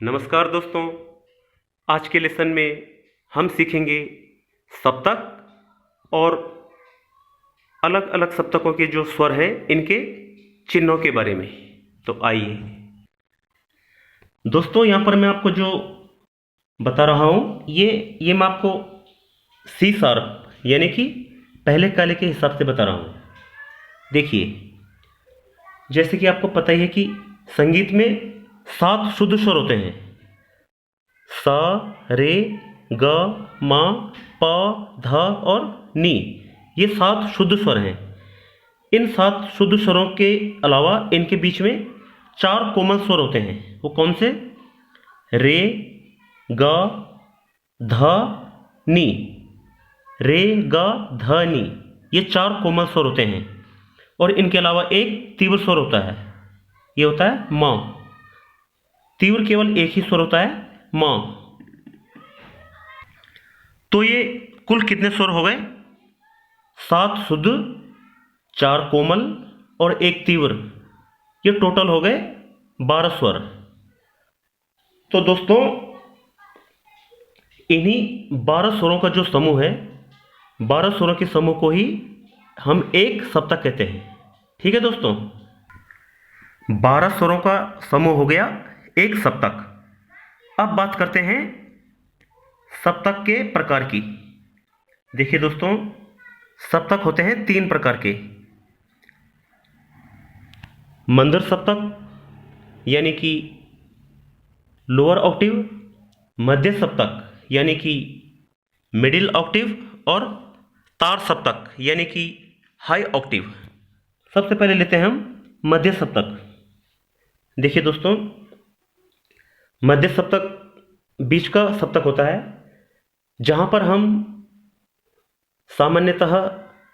नमस्कार दोस्तों। आज के लेसन में हम सीखेंगे सप्तक और अलग अलग सप्तकों के जो स्वर हैं इनके चिन्हों के बारे में। तो आइए दोस्तों, यहाँ पर मैं आपको जो बता रहा हूँ ये मैं आपको सी शार्प यानी कि पहले काले के हिसाब से बता रहा हूँ। देखिए, जैसे कि आपको पता ही है कि संगीत में 7 शुद्ध स्वर होते हैं। सा, रे, ग, मा, पा, धा और नी। ये 7 शुद्ध स्वर हैं। इन 7 शुद्ध स्वरों के अलावा इनके बीच में 4 कोमल स्वर होते हैं। वो कौन से? रे, ग, ध, नी। रे, ग, ध, नी, ये 4 कोमल स्वर होते हैं। और इनके अलावा एक तीव्र स्वर होता है, ये होता है म। तीव्र केवल एक ही स्वर होता है, म। तो ये कुल कितने स्वर हो गए? 7 शुद्ध, 4 कोमल और 1 तीव्र। ये टोटल हो गए 12 स्वर। तो दोस्तों, इन्हीं 12 स्वरों का जो समूह है, 12 स्वरों के समूह को ही हम एक सप्तक कहते हैं। ठीक है दोस्तों, 12 स्वरों का समूह हो गया एक सप्तक। अब बात करते हैं सप्तक के प्रकार की। देखिए दोस्तों, सप्तक होते हैं 3 प्रकार के। मंदर सप्तक यानी कि लोअर ऑक्टिव, मध्य सप्तक यानी कि मिडिल ऑक्टिव और तार सप्तक यानी कि हाई ऑक्टिव। सबसे पहले लेते हैं हम मध्य सप्तक। देखिए दोस्तों, मध्य सप्तक बीच का सप्तक होता है, जहां पर हम सामान्यतः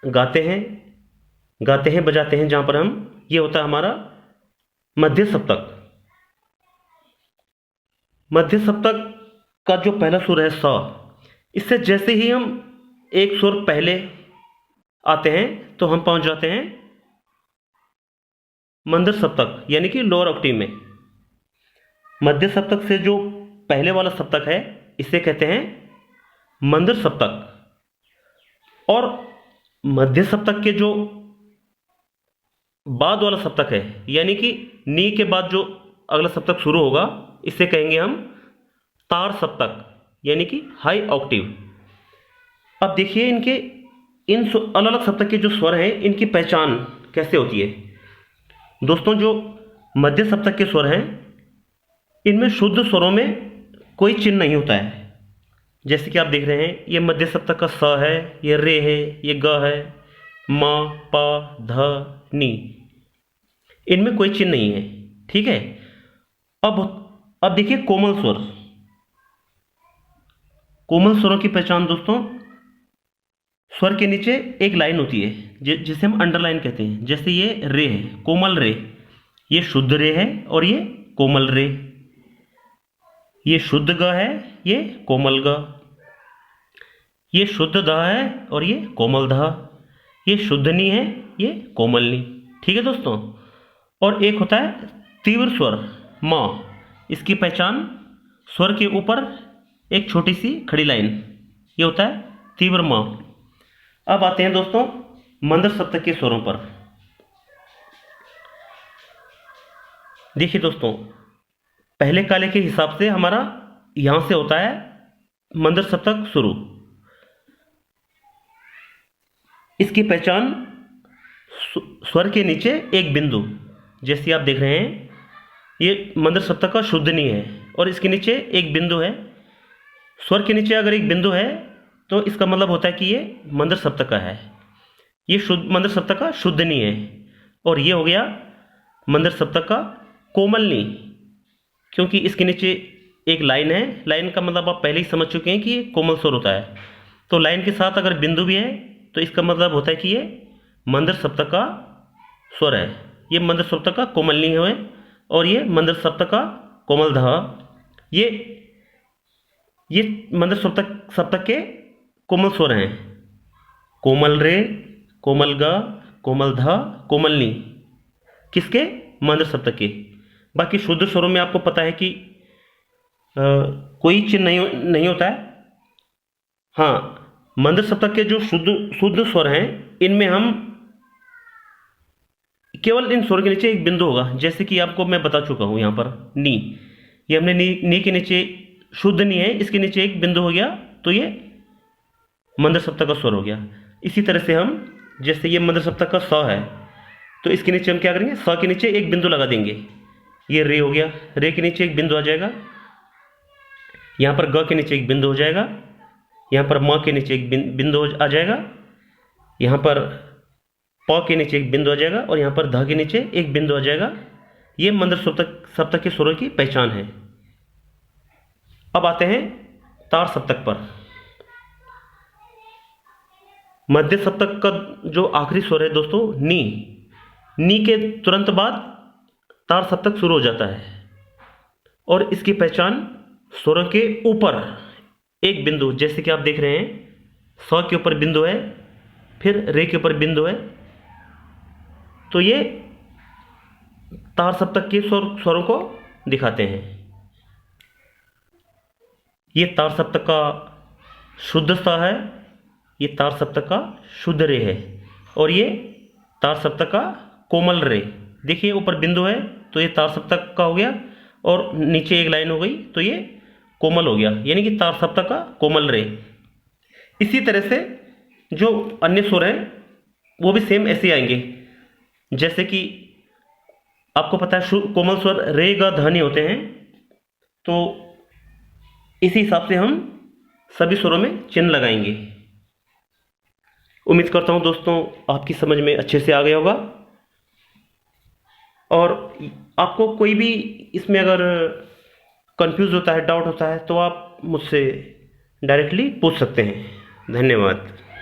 गाते हैं बजाते हैं। जहां पर हम, ये होता है हमारा मध्य सप्तक। मध्य सप्तक का जो पहला सुर है सा, इससे जैसे ही हम एक सुर पहले आते हैं तो हम पहुंच जाते हैं मंदर सप्तक यानी कि लोअर ऑक्टिव में। मध्य सप्तक से जो पहले वाला सप्तक है, इसे कहते हैं मंदर सप्तक। और मध्य सप्तक के जो बाद वाला सप्तक है, यानी कि नी के बाद जो अगला सप्तक शुरू होगा, इसे कहेंगे हम तार सप्तक यानी कि हाई ऑक्टिव। अब देखिए, इनके इन अलग अलग सप्तक के जो स्वर हैं, इनकी पहचान कैसे होती है। दोस्तों, जो मध्य सप्तक के स्वर हैं, इनमें शुद्ध स्वरों में कोई चिन्ह नहीं होता है। जैसे कि आप देख रहे हैं, ये मध्य सप्तक का स है, ये रे है, ये ग है, मा, पा, ध, नी। इनमें कोई चिन्ह नहीं है। ठीक है। अब देखिए कोमल स्वर। कोमल स्वरों की पहचान दोस्तों, स्वर के नीचे एक लाइन होती है जिसे हम अंडरलाइन कहते हैं। जैसे ये रे है, कोमल रे, ये शुद्ध रे है और ये कोमल रे। ये शुद्ध ग है, ये कोमल ग। ये शुद्ध ध है और ये कोमल ध। ये शुद्ध नी है, ये कोमल नी। ठीक है दोस्तों। और एक होता है तीव्र स्वर म। इसकी पहचान स्वर के ऊपर एक छोटी सी खड़ी लाइन, ये होता है तीव्र म। अब आते हैं दोस्तों मंदर सप्तक के स्वरों पर। देखिए दोस्तों, पहले काले के हिसाब से हमारा यहां से होता है मंदर सप्तक शुरू। इसकी पहचान स्वर के नीचे एक बिंदु, जैसे आप देख रहे हैं, ये मंदर सप्तक का शुद्ध नी है और इसके नीचे एक बिंदु है। स्वर के नीचे अगर एक बिंदु है तो इसका मतलब होता है कि ये मंदर सप्तक का है। ये शुद्ध मंदर सप्तक का शुद्ध नी है। और ये हो गया मंदर सप्तक का कोमल नी, क्योंकि इसके नीचे एक लाइन है। लाइन का मतलब आप पहले ही समझ चुके हैं कि ये कोमल स्वर होता है। तो लाइन के साथ अगर बिंदु भी है तो इसका मतलब होता है कि ये मंदर सप्तक का स्वर है। ये मंदर सप्तक का कोमल नी है और ये मंदर सप्तक का कोमल ध। ये मंदर सप्तक के कोमल स्वर हैं। कोमल रे, कोमल ग, कोमल ध, कोमल नी। किसके? मंदर सप्तक के। बाकी शुद्ध स्वरों में आपको पता है कि कोई चिन्ह नहीं होता है। हाँ, मंद सप्तक के जो शुद्ध शुद्ध स्वर हैं, इनमें हम केवल इन स्वर के नीचे एक बिंदु होगा, जैसे कि आपको मैं बता चुका हूं यहाँ पर नी। ये हमने नी के नीचे शुद्ध नी है, इसके नीचे एक बिंदु हो गया, तो ये मंद सप्तक का स्वर हो गया। इसी तरह से हम, जैसे ये मंद सप्तक का स है, तो इसके नीचे हम क्या करेंगे, स के नीचे एक बिंदु लगा देंगे। ये रे हो गया, रे के नीचे एक बिंदु आ जाएगा। यहाँ पर ग के नीचे एक बिंदु हो जाएगा। यहाँ पर म के नीचे एक बिंदु आ जाएगा। यहाँ पर प के नीचे एक बिंदु आ जाएगा और यहाँ पर ध के नीचे एक बिंदु आ जाएगा। ये मंद सप्तक के स्वरों की पहचान है। अब आते हैं तार सप्तक पर। मध्य सप्तक का जो आखिरी स्वर है दोस्तों, नी के तुरंत बाद तार सप्तक शुरू हो जाता है और इसकी पहचान स्वरों के ऊपर एक बिंदु, जैसे कि आप देख रहे हैं, स के ऊपर बिंदु है, फिर रे के ऊपर बिंदु है, तो ये तार सप्तक के स्वरों को दिखाते हैं। ये तार सप्तक का शुद्ध स है, ये तार सप्तक का शुद्ध रे है, और ये तार सप्तक का कोमल रे। देखिए ऊपर बिंदु है तो ये तार सप्तक का हो गया, और नीचे एक लाइन हो गई तो ये कोमल हो गया, यानी कि तार सप्तक का कोमल रे। इसी तरह से जो अन्य स्वर हैं वो भी सेम ऐसे आएंगे, जैसे कि आपको पता है कोमल स्वर रे ग ध नहीं होते हैं, तो इसी हिसाब से हम सभी स्वरों में चिन्ह लगाएंगे। उम्मीद करता हूं दोस्तों आपकी समझ में अच्छे से आ गया होगा, और आपको कोई भी इसमें अगर कंफ्यूज होता है, डाउट होता है, तो आप मुझसे डायरेक्टली पूछ सकते हैं। धन्यवाद।